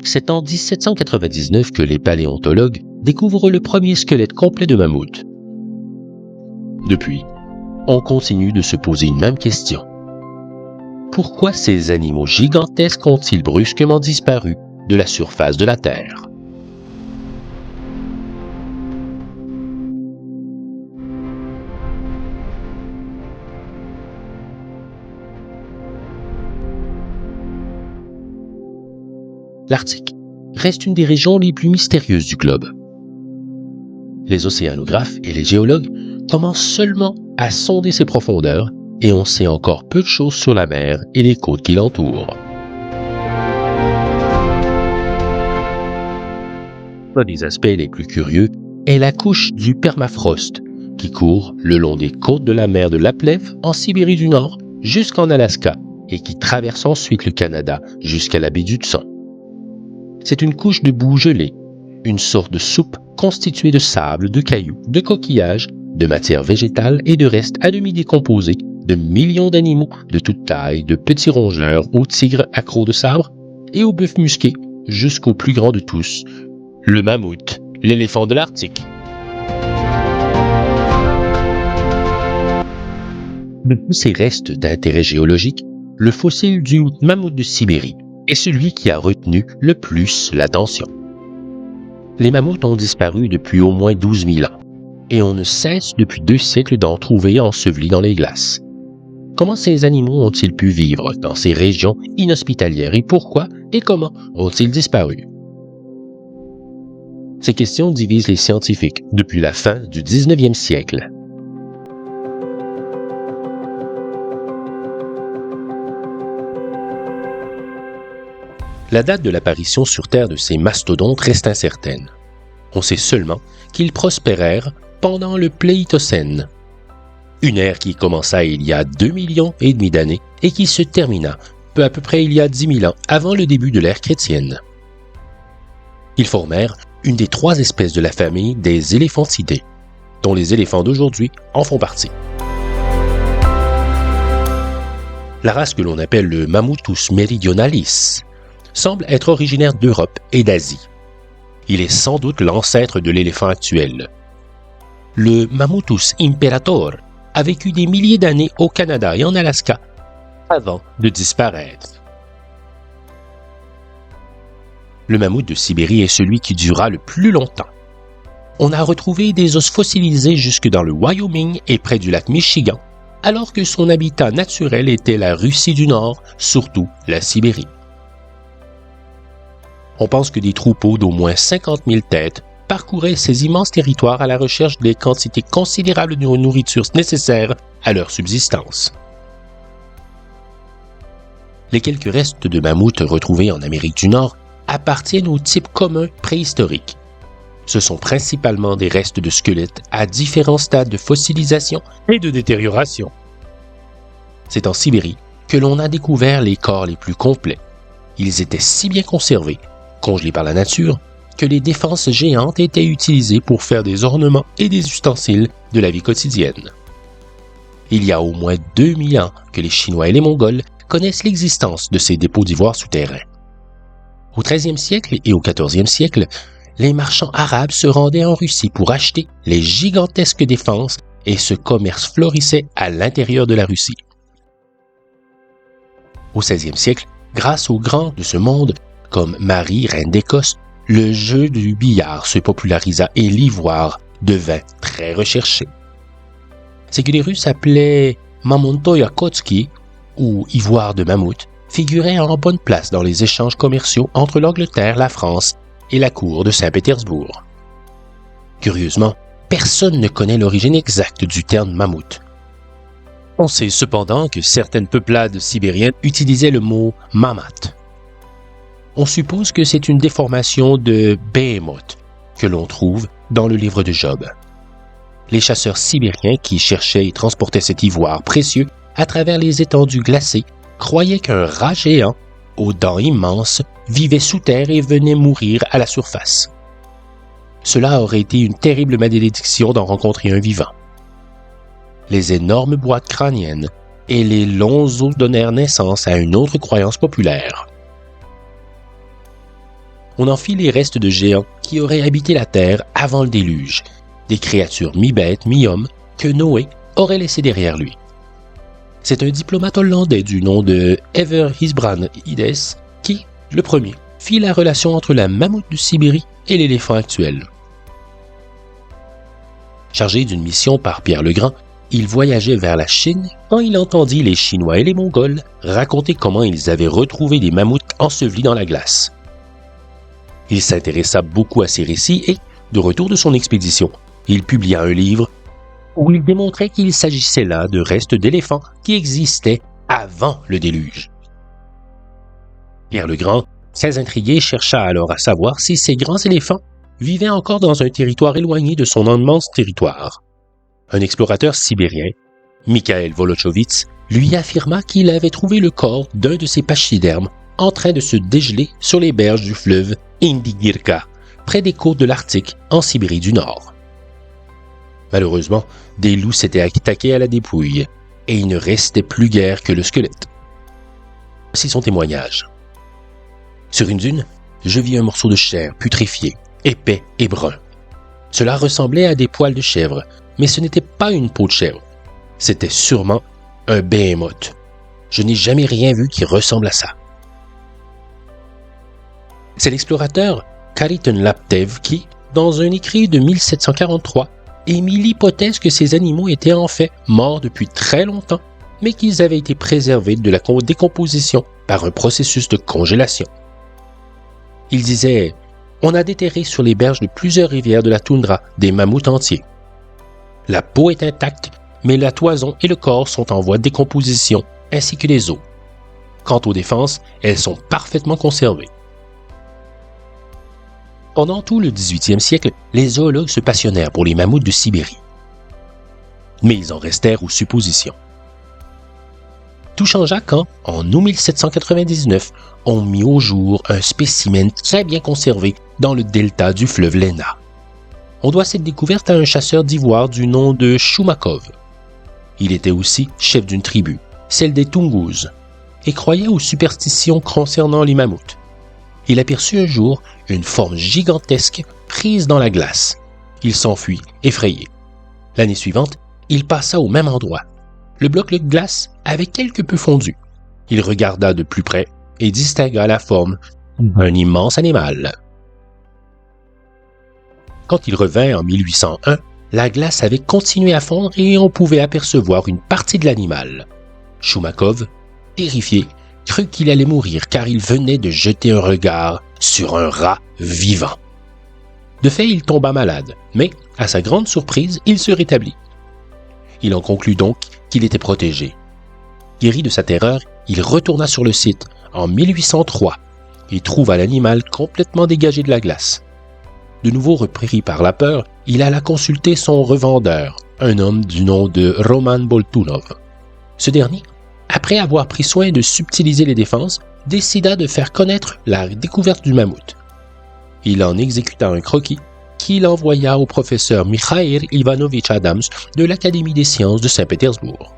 C'est en 1799 que les paléontologues découvrent le premier squelette complet de mammouth. Depuis, on continue de se poser une même question. Pourquoi ces animaux gigantesques ont-ils brusquement disparu de la surface de la Terre? L'Arctique reste une des régions les plus mystérieuses du globe. Les océanographes et les géologues commencent seulement à sonder ses profondeurs et on sait encore peu de choses sur la mer et les côtes qui l'entourent. Un des aspects les plus curieux est la couche du permafrost qui court le long des côtes de la mer de Laplev en Sibérie du Nord jusqu'en Alaska et qui traverse ensuite le Canada jusqu'à la baie d'Hudson. C'est une couche de boue gelée, une sorte de soupe constituée de sable, de cailloux, de coquillages, de matière végétale et de restes à demi décomposés de millions d'animaux de toute taille, de petits rongeurs aux tigres accros de sabre et aux bœufs musqués, jusqu'au plus grand de tous, le mammouth, l'éléphant de l'Arctique. De tous ces restes d'intérêt géologique, le fossile du mammouth de Sibérie est celui qui a retenu le plus l'attention. Les mammouths ont disparu depuis au moins 12 000 ans, et on ne cesse depuis 2 siècles d'en trouver ensevelis dans les glaces. Comment ces animaux ont-ils pu vivre dans ces régions inhospitalières et pourquoi et comment ont-ils disparu? Ces questions divisent les scientifiques depuis la fin du 19e siècle. La date de l'apparition sur Terre de ces mastodontes reste incertaine. On sait seulement qu'ils prospérèrent pendant le Pléistocène, une ère qui commença il y a 2,5 millions d'années et qui se termina peu à peu près il y a 10 000 ans avant le début de l'ère chrétienne. Ils formèrent une des 3 espèces de la famille des éléphantidae, dont les éléphants d'aujourd'hui en font partie. La race que l'on appelle le Mammuthus meridionalis semble être originaire d'Europe et d'Asie. Il est sans doute l'ancêtre de l'éléphant actuel. Le Mammuthus imperator a vécu des milliers d'années au Canada et en Alaska avant de disparaître. Le mammouth de Sibérie est celui qui dura le plus longtemps. On a retrouvé des os fossilisés jusque dans le Wyoming et près du lac Michigan, alors que son habitat naturel était la Russie du Nord, surtout la Sibérie. On pense que des troupeaux d'au moins 50 000 têtes parcouraient ces immenses territoires à la recherche des quantités considérables de nourriture nécessaires à leur subsistance. Les quelques restes de mammouths retrouvés en Amérique du Nord appartiennent au type commun préhistorique. Ce sont principalement des restes de squelettes à différents stades de fossilisation et de détérioration. C'est en Sibérie que l'on a découvert les corps les plus complets. Ils étaient si bien conservés, congelés par la nature, que les défenses géantes étaient utilisées pour faire des ornements et des ustensiles de la vie quotidienne. Il y a au moins 2000 ans que les Chinois et les Mongols connaissent l'existence de ces dépôts d'ivoire souterrains. Au XIIIe siècle et au XIVe siècle, les marchands arabes se rendaient en Russie pour acheter les gigantesques défenses et ce commerce florissait à l'intérieur de la Russie. Au XVIe siècle, grâce aux grands de ce monde, comme Marie, reine d'Écosse, le jeu du billard se popularisa et l'ivoire devint très recherché. Ce que les Russes appelaient Mamontoïa Kotski, ou ivoire de mammouth, figurait en bonne place dans les échanges commerciaux entre l'Angleterre, la France et la cour de Saint-Pétersbourg. Curieusement, personne ne connaît l'origine exacte du terme mammouth. On sait cependant que certaines peuplades sibériennes utilisaient le mot mamat. On suppose que c'est une déformation de Behemoth que l'on trouve dans le livre de Job. Les chasseurs sibériens qui cherchaient et transportaient cet ivoire précieux à travers les étendues glacées croyaient qu'un rat géant, aux dents immenses, vivait sous terre et venait mourir à la surface. Cela aurait été une terrible malédiction d'en rencontrer un vivant. Les énormes boîtes crâniennes et les longs os donnèrent naissance à une autre croyance populaire. on en fit les restes de géants qui auraient habité la Terre avant le déluge, des créatures mi-bêtes, mi-hommes que Noé aurait laissées derrière lui. C'est un diplomate hollandais du nom de Ever Hysbrandides qui, le premier, fit la relation entre la mammouth de Sibérie et l'éléphant actuel. Chargé d'une mission par Pierre le Grand, il voyageait vers la Chine quand il entendit les Chinois et les Mongols raconter comment ils avaient retrouvé des mammouths ensevelis dans la glace. Il s'intéressa beaucoup à ces récits et, de retour de son expédition, il publia un livre où il démontrait qu'il s'agissait là de restes d'éléphants qui existaient avant le déluge. Pierre le Grand, très intrigué, chercha alors à savoir si ces grands éléphants vivaient encore dans un territoire éloigné de son immense territoire. Un explorateur sibérien, Mikhail Volochovitz, lui affirma qu'il avait trouvé le corps d'un de ces pachydermes en train de se dégeler sur les berges du fleuve Indigirka, près des côtes de l'Arctique, en Sibérie du Nord. Malheureusement, des loups s'étaient attaqués à la dépouille, et il ne restait plus guère que le squelette. Voici son témoignage. Sur une dune, je vis un morceau de chair putréfié, épais et brun. Cela ressemblait à des poils de chèvre, mais ce n'était pas une peau de chèvre. C'était sûrement un behemoth. Je n'ai jamais rien vu qui ressemble à ça. C'est l'explorateur Khariton Laptev qui, dans un écrit de 1743, émit l'hypothèse que ces animaux étaient en fait morts depuis très longtemps, mais qu'ils avaient été préservés de la décomposition par un processus de congélation. Il disait « On a déterré sur les berges de plusieurs rivières de la toundra des mammouths entiers. La peau est intacte, mais la toison et le corps sont en voie de décomposition, ainsi que les os. Quant aux défenses, elles sont parfaitement conservées. » Pendant tout le 18e siècle, les zoologues se passionnèrent pour les mammouths de Sibérie. Mais ils en restèrent aux suppositions. Tout changea quand, en août 1799, on mit au jour un spécimen très bien conservé dans le delta du fleuve Lena. On doit cette découverte à un chasseur d'ivoire du nom de Choumakov. Il était aussi chef d'une tribu, celle des Tungus, et croyait aux superstitions concernant les mammouths. Il aperçut un jour une forme gigantesque prise dans la glace. Il s'enfuit, effrayé. L'année suivante, il passa au même endroit. Le bloc de glace avait quelque peu fondu. Il regarda de plus près et distingua la forme d'un immense animal. Quand il revint en 1801, la glace avait continué à fondre et on pouvait apercevoir une partie de l'animal. Choumakov, terrifié, crut qu'il allait mourir car il venait de jeter un regard sur un rat vivant. De fait, il tomba malade, mais, à sa grande surprise, il se rétablit. Il en conclut donc qu'il était protégé. Guéri de sa terreur, il retourna sur le site en 1803 et trouva l'animal complètement dégagé de la glace. De nouveau repris par la peur, il alla consulter son revendeur, un homme du nom de Roman Boltunov. Ce dernier, après avoir pris soin de subtiliser les défenses, décida de faire connaître la découverte du mammouth. Il en exécuta un croquis qu'il envoya au professeur Mikhail Ivanovich Adams de l'Académie des sciences de Saint-Pétersbourg.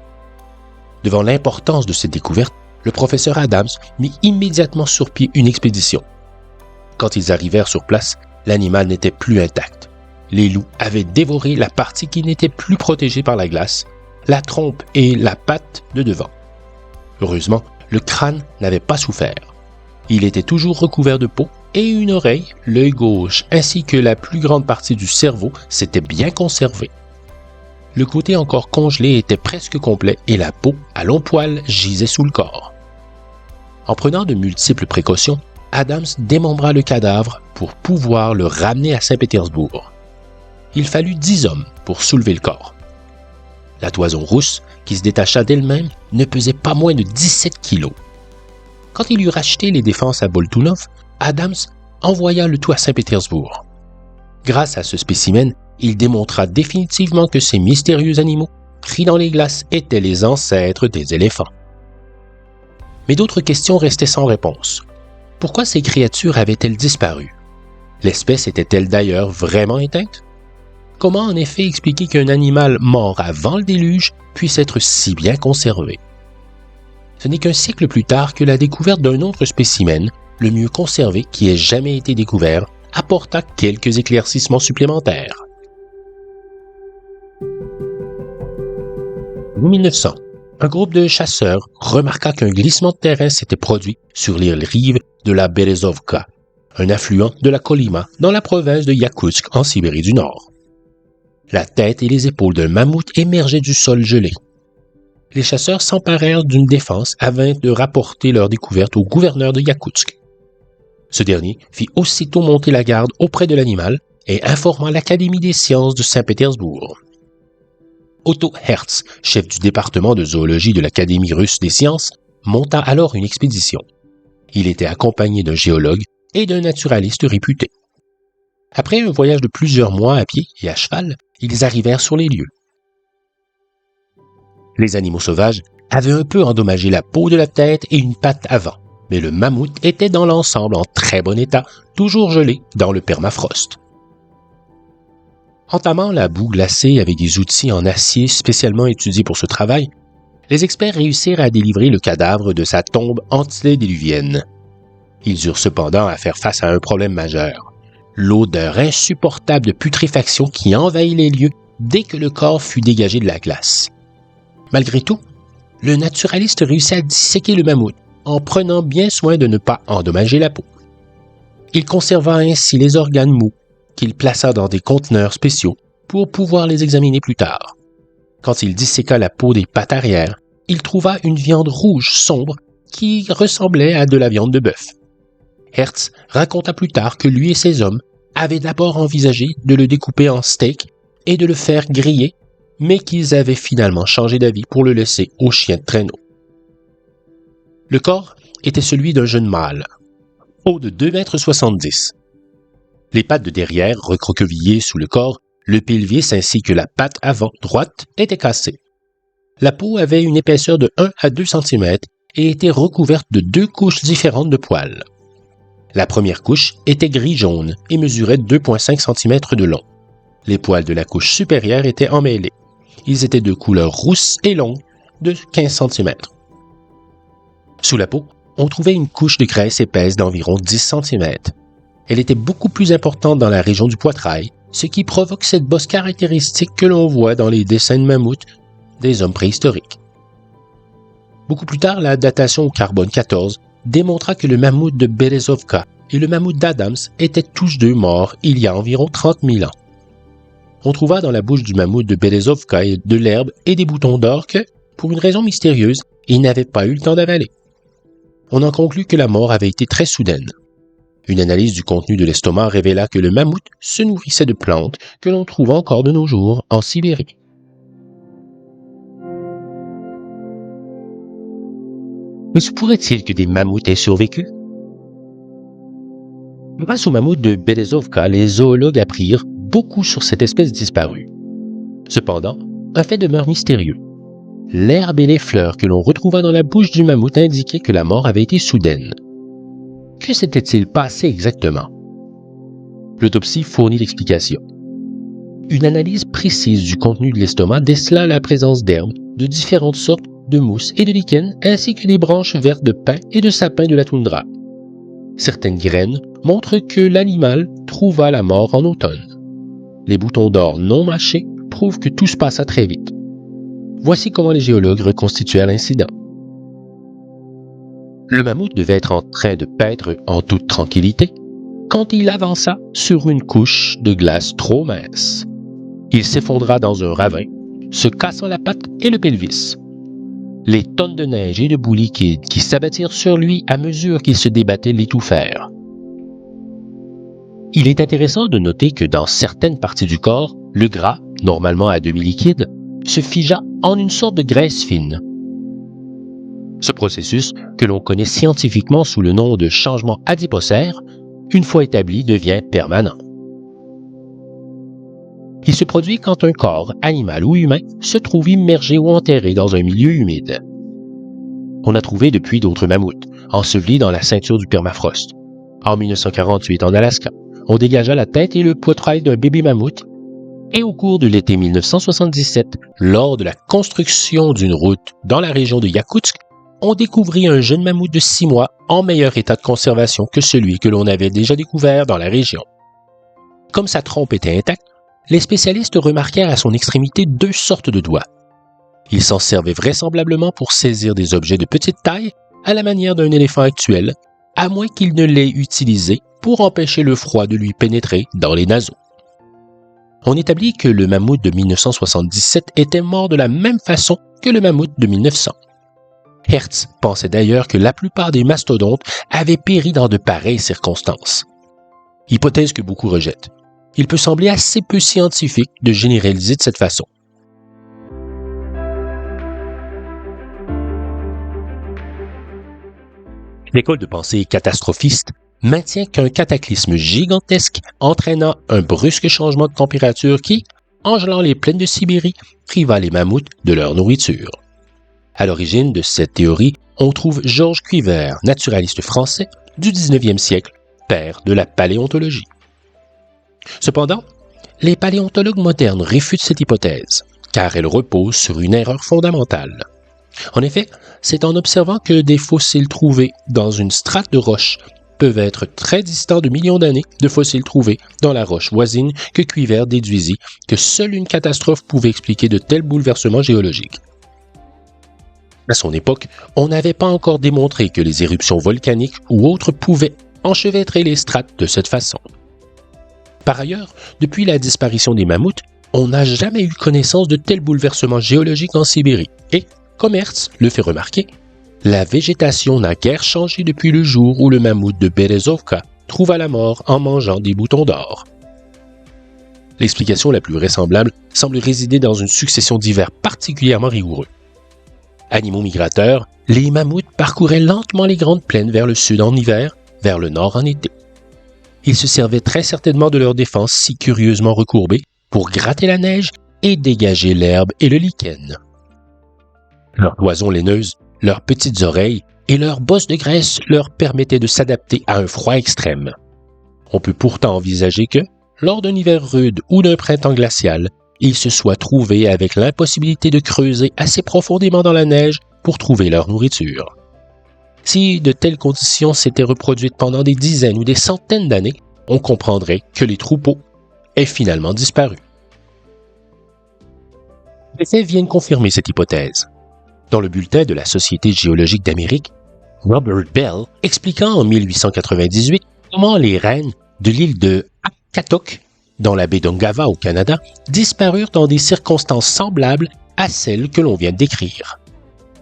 Devant l'importance de cette découverte, le professeur Adams mit immédiatement sur pied une expédition. Quand ils arrivèrent sur place, l'animal n'était plus intact. Les loups avaient dévoré la partie qui n'était plus protégée par la glace, la trompe et la patte de devant. Heureusement, le crâne n'avait pas souffert. Il était toujours recouvert de peau et une oreille, l'œil gauche ainsi que la plus grande partie du cerveau s'étaient bien conservés. Le côté encore congelé était presque complet et la peau, à longs poils, gisait sous le corps. En prenant de multiples précautions, Adams démembra le cadavre pour pouvoir le ramener à Saint-Pétersbourg. Il fallut 10 hommes pour soulever le corps. La toison rousse, qui se détacha d'elle-même, ne pesait pas moins de 17 kilos. Quand il eut racheté les défenses à Boltunov, Adams envoya le tout à Saint-Pétersbourg. Grâce à ce spécimen, il démontra définitivement que ces mystérieux animaux, pris dans les glaces, étaient les ancêtres des éléphants. Mais d'autres questions restaient sans réponse. Pourquoi ces créatures avaient-elles disparu? L'espèce était-elle d'ailleurs vraiment éteinte? Comment en effet expliquer qu'un animal mort avant le déluge puisse être si bien conservé? Ce n'est qu'un siècle plus tard que la découverte d'un autre spécimen, le mieux conservé qui ait jamais été découvert, apporta quelques éclaircissements supplémentaires. En 1900, un groupe de chasseurs remarqua qu'un glissement de terrain s'était produit sur les rives de la Berezovka, un affluent de la Kolyma dans la province de Yakoutsk en Sibérie du Nord. La tête et les épaules d'un mammouth émergeaient du sol gelé. Les chasseurs s'emparèrent d'une défense afin de rapporter leur découverte au gouverneur de Yakoutsk. Ce dernier fit aussitôt monter la garde auprès de l'animal et informa l'Académie des sciences de Saint-Pétersbourg. Otto Hertz, chef du département de zoologie de l'Académie russe des sciences, monta alors une expédition. Il était accompagné d'un géologue et d'un naturaliste réputé. Après un voyage de plusieurs mois à pied et à cheval, ils arrivèrent sur les lieux. Les animaux sauvages avaient un peu endommagé la peau de la tête et une patte avant, mais le mammouth était dans l'ensemble en très bon état, toujours gelé dans le permafrost. Entamant la boue glacée avec des outils en acier spécialement étudiés pour ce travail, les experts réussirent à délivrer le cadavre de sa tombe antédiluvienne. Ils eurent cependant à faire face à un problème majeur. L'odeur insupportable de putréfaction qui envahit les lieux dès que le corps fut dégagé de la glace. Malgré tout, le naturaliste réussit à disséquer le mammouth en prenant bien soin de ne pas endommager la peau. Il conserva ainsi les organes mous qu'il plaça dans des conteneurs spéciaux pour pouvoir les examiner plus tard. Quand il disséqua la peau des pattes arrière, il trouva une viande rouge sombre qui ressemblait à de la viande de bœuf. Hertz raconta plus tard que lui et ses hommes avaient d'abord envisagé de le découper en steak et de le faire griller, mais qu'ils avaient finalement changé d'avis pour le laisser aux chiens de traîneau. Le corps était celui d'un jeune mâle, haut de 2,70 m. Les pattes de derrière, recroquevillées sous le corps, le pelvis ainsi que la patte avant droite étaient cassées. La peau avait une épaisseur de 1 à 2 cm et était recouverte de 2 couches différentes de poils. La première couche était gris-jaune et mesurait 2,5 cm de long. Les poils de la couche supérieure étaient emmêlés. Ils étaient de couleur rousse et longue, de 15 cm. Sous la peau, on trouvait une couche de graisse épaisse d'environ 10 cm. Elle était beaucoup plus importante dans la région du poitrail, ce qui provoque cette bosse caractéristique que l'on voit dans les dessins de mammouths des hommes préhistoriques. Beaucoup plus tard, la datation au carbone 14 démontra que le mammouth de Berezovka et le mammouth d'Adams étaient tous deux morts il y a environ 30 000 ans. On trouva dans la bouche du mammouth de Berezovka de l'herbe et des boutons d'or que, pour une raison mystérieuse, il n'avait pas eu le temps d'avaler. On en conclut que la mort avait été très soudaine. Une analyse du contenu de l'estomac révéla que le mammouth se nourrissait de plantes que l'on trouve encore de nos jours en Sibérie. Mais se pourrait-il que des mammouths aient survécu? Grâce au mammouth de Berezovka, les zoologues apprirent beaucoup sur cette espèce disparue. Cependant, un fait demeure mystérieux. L'herbe et les fleurs que l'on retrouva dans la bouche du mammouth indiquaient que la mort avait été soudaine. Que s'était-il passé exactement? L'autopsie fournit l'explication. Une analyse précise du contenu de l'estomac décela la présence d'herbes, de différentes sortes de mousses et de lichens, ainsi que des branches vertes de pin et de sapin de la toundra. Certaines graines montrent que l'animal trouva la mort en automne. Les boutons d'or non mâchés prouvent que tout se passa très vite. Voici comment les géologues reconstituèrent l'incident. Le mammouth devait être en train de paître en toute tranquillité quand il avança sur une couche de glace trop mince. Il s'effondra dans un ravin, se cassant la patte et le pelvis. Les tonnes de neige et de boue liquide qui s'abattirent sur lui à mesure qu'il se débattait l'étouffèrent. Il est intéressant de noter que dans certaines parties du corps, le gras, normalement à demi-liquide, se figea en une sorte de graisse fine. Ce processus, que l'on connaît scientifiquement sous le nom de changement adipocère, une fois établi, devient permanent. Il se produit quand un corps, animal ou humain, se trouve immergé ou enterré dans un milieu humide. On a trouvé depuis d'autres mammouths, ensevelis dans la ceinture du permafrost. En 1948, en Alaska, on dégagea la tête et le poitrail d'un bébé mammouth, et au cours de l'été 1977, lors de la construction d'une route dans la région de Yakoutsk, on découvrit un jeune mammouth de 6 mois en meilleur état de conservation que celui que l'on avait déjà découvert dans la région. Comme sa trompe était intacte, les spécialistes remarquèrent à son extrémité 2 sortes de doigts. Il s'en servait vraisemblablement pour saisir des objets de petite taille à la manière d'un éléphant actuel, à moins qu'il ne l'ait utilisé pour empêcher le froid de lui pénétrer dans les naseaux. On établit que le mammouth de 1977 était mort de la même façon que le mammouth de 1900. Hertz pensait d'ailleurs que la plupart des mastodontes avaient péri dans de pareilles circonstances. Hypothèse que beaucoup rejettent. Il peut sembler assez peu scientifique de généraliser de cette façon. L'école de pensée catastrophiste maintient qu'un cataclysme gigantesque entraînant un brusque changement de température qui, en gelant les plaines de Sibérie, priva les mammouths de leur nourriture. À l'origine de cette théorie, on trouve Georges Cuvier, naturaliste français du 19e siècle, père de la paléontologie. Cependant, les paléontologues modernes réfutent cette hypothèse, car elle repose sur une erreur fondamentale. En effet, c'est en observant que des fossiles trouvés dans une strate de roche peuvent être très distants de millions d'années de fossiles trouvés dans la roche voisine que Cuvier déduisit que seule une catastrophe pouvait expliquer de tels bouleversements géologiques. À son époque, on n'avait pas encore démontré que les éruptions volcaniques ou autres pouvaient enchevêtrer les strates de cette façon. Par ailleurs, depuis la disparition des mammouths, on n'a jamais eu connaissance de tels bouleversements géologiques en Sibérie et, comme Hertz le fait remarquer, la végétation n'a guère changé depuis le jour où le mammouth de Berezovka trouva la mort en mangeant des boutons d'or. L'explication la plus vraisemblable semble résider dans une succession d'hivers particulièrement rigoureux. Animaux migrateurs, les mammouths parcouraient lentement les grandes plaines vers le sud en hiver, vers le nord en été. Ils se servaient très certainement de leur défense si curieusement recourbée pour gratter la neige et dégager l'herbe et le lichen. Leurs toisons laineuses, leurs petites oreilles et leurs bosses de graisse leur permettaient de s'adapter à un froid extrême. On peut pourtant envisager que, lors d'un hiver rude ou d'un printemps glacial, ils se soient trouvés avec l'impossibilité de creuser assez profondément dans la neige pour trouver leur nourriture. Si de telles conditions s'étaient reproduites pendant des dizaines ou des centaines d'années, on comprendrait que les troupeaux aient finalement disparu. Les faits viennent confirmer cette hypothèse. Dans le bulletin de la Société géologique d'Amérique, Robert Bell expliquant en 1898 comment les rennes de l'île de Akkatok, dans la baie d'Ungava au Canada, disparurent dans des circonstances semblables à celles que l'on vient de décrire.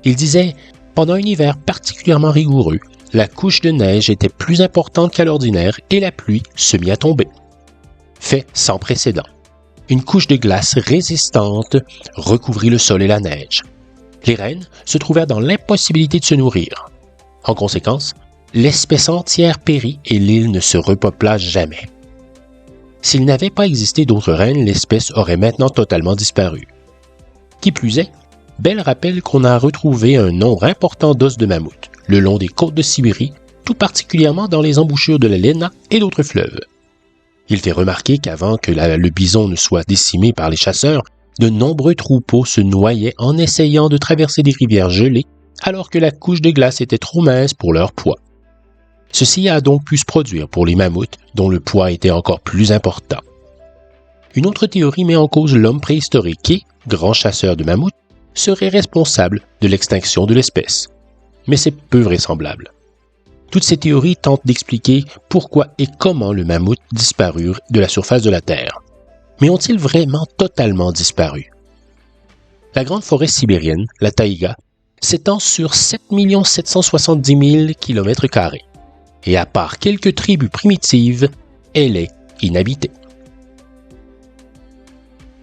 Il disait « Pendant un hiver particulièrement rigoureux, la couche de neige était plus importante qu'à l'ordinaire et la pluie se mit à tomber. Fait sans précédent. Une couche de glace résistante recouvrit le sol et la neige. Les rennes se trouvèrent dans l'impossibilité de se nourrir. En conséquence, l'espèce entière périt et l'île ne se repeupla jamais. S'il n'avait pas existé d'autres rennes, l'espèce aurait maintenant totalement disparu. Qui plus est, Bell rappelle qu'on a retrouvé un nombre important d'os de mammouth le long des côtes de Sibérie, tout particulièrement dans les embouchures de la Lena et d'autres fleuves. Il fait remarquer qu'avant que le bison ne soit décimé par les chasseurs, de nombreux troupeaux se noyaient en essayant de traverser des rivières gelées alors que la couche de glace était trop mince pour leur poids. Ceci a donc pu se produire pour les mammouths dont le poids était encore plus important. Une autre théorie met en cause l'homme préhistorique qui, grand chasseur de mammouths, serait responsable de l'extinction de l'espèce. Mais c'est peu vraisemblable. Toutes ces théories tentent d'expliquer pourquoi et comment le mammouth disparurent de la surface de la Terre. Mais ont-ils vraiment totalement disparu? La grande forêt sibérienne, la taïga, s'étend sur 7 770 000 km². Et à part quelques tribus primitives, elle est inhabitée.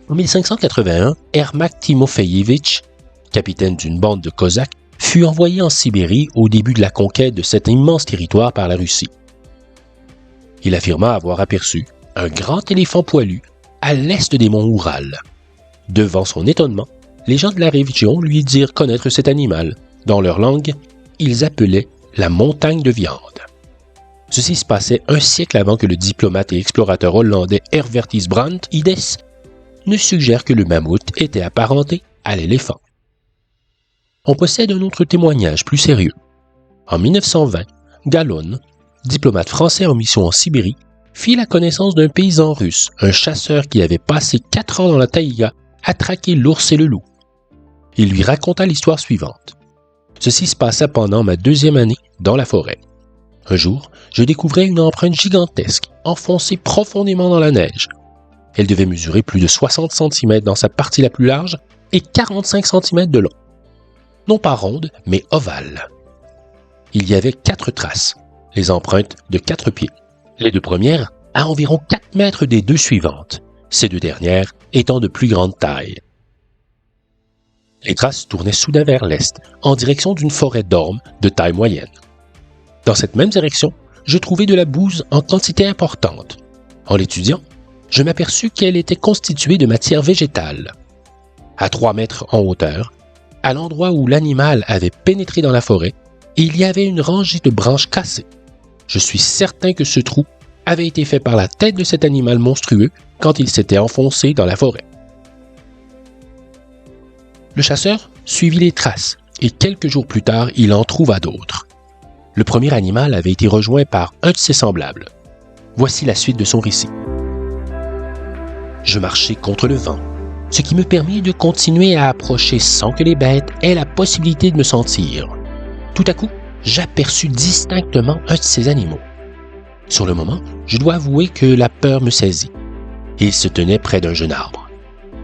En 1581, Ermak Timofeïevitch, capitaine d'une bande de Cosaques, fut envoyé en Sibérie au début de la conquête de cet immense territoire par la Russie. Il affirma avoir aperçu un grand éléphant poilu à l'est des monts Oural. Devant son étonnement, les gens de la région lui dirent connaître cet animal. Dans leur langue, ils appelaient la montagne de viande. Ceci se passait un siècle avant que le diplomate et explorateur hollandais Herbertus Brandt Ides ne suggère que le mammouth était apparenté à l'éléphant. on possède un autre témoignage plus sérieux. En 1920, Galon, diplomate français en mission en Sibérie, fit la connaissance d'un paysan russe, un chasseur qui avait passé 4 ans dans la taïga à traquer l'ours et le loup. Il lui raconta l'histoire suivante. Ceci se passa pendant ma 2e année dans la forêt. Un jour, je découvrais une empreinte gigantesque, enfoncée profondément dans la neige. Elle devait mesurer plus de 60 cm dans sa partie la plus large et 45 cm de long. Non pas ronde, mais ovale. Il y avait 4 traces, les empreintes de 4 pieds. Les 2 premières à environ 4 mètres des 2 suivantes, ces 2 dernières étant de plus grande taille. Les traces tournaient soudain vers l'est, en direction d'une forêt d'ormes de taille moyenne. Dans cette même direction, je trouvai de la bouse en quantité importante. En l'étudiant, je m'aperçus qu'elle était constituée de matière végétale. À 3 mètres en hauteur, à l'endroit où l'animal avait pénétré dans la forêt, il y avait une rangée de branches cassées. Je suis certain que ce trou avait été fait par la tête de cet animal monstrueux quand il s'était enfoncé dans la forêt. Le chasseur suivit les traces et quelques jours plus tard, il en trouva d'autres. Le premier animal avait été rejoint par un de ses semblables. Voici la suite de son récit. Je marchais contre le vent, ce qui me permit de continuer à approcher sans que les bêtes aient la possibilité de me sentir. Tout à coup, j'aperçus distinctement un de ces animaux. Sur le moment, je dois avouer que la peur me saisit. Il se tenait près d'un jeune arbre.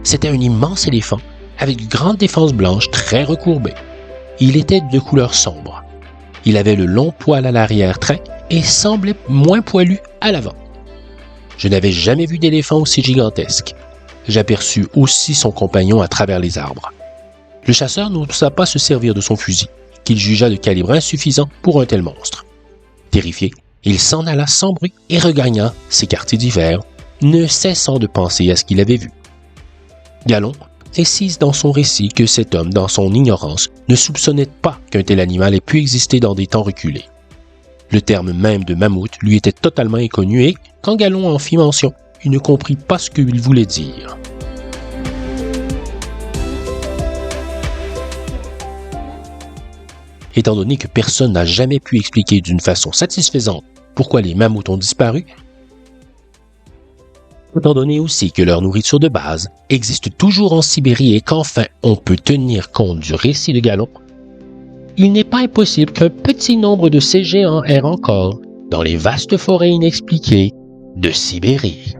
C'était un immense éléphant avec de grandes défenses blanches très recourbées. Il était de couleur sombre. Il avait le long poil à l'arrière-train et semblait moins poilu à l'avant. Je n'avais jamais vu d'éléphant aussi gigantesque. J'aperçus aussi son compagnon à travers les arbres. Le chasseur n'osa pas se servir de son fusil, qu'il jugea de calibre insuffisant pour un tel monstre. Terrifié, il s'en alla sans bruit et regagna ses quartiers d'hiver, ne cessant de penser à ce qu'il avait vu. Galon précise dans son récit que cet homme, dans son ignorance, ne soupçonnait pas qu'un tel animal ait pu exister dans des temps reculés. Le terme même de mammouth lui était totalement inconnu et, quand Galon en fit mention, il ne comprit pas ce qu'il voulait dire. Étant donné que personne n'a jamais pu expliquer d'une façon satisfaisante pourquoi les mammouths ont disparu, étant donné aussi que leur nourriture de base existe toujours en Sibérie et qu'enfin on peut tenir compte du récit de Galon, il n'est pas impossible qu'un petit nombre de ces géants errent encore dans les vastes forêts inexpliquées de Sibérie.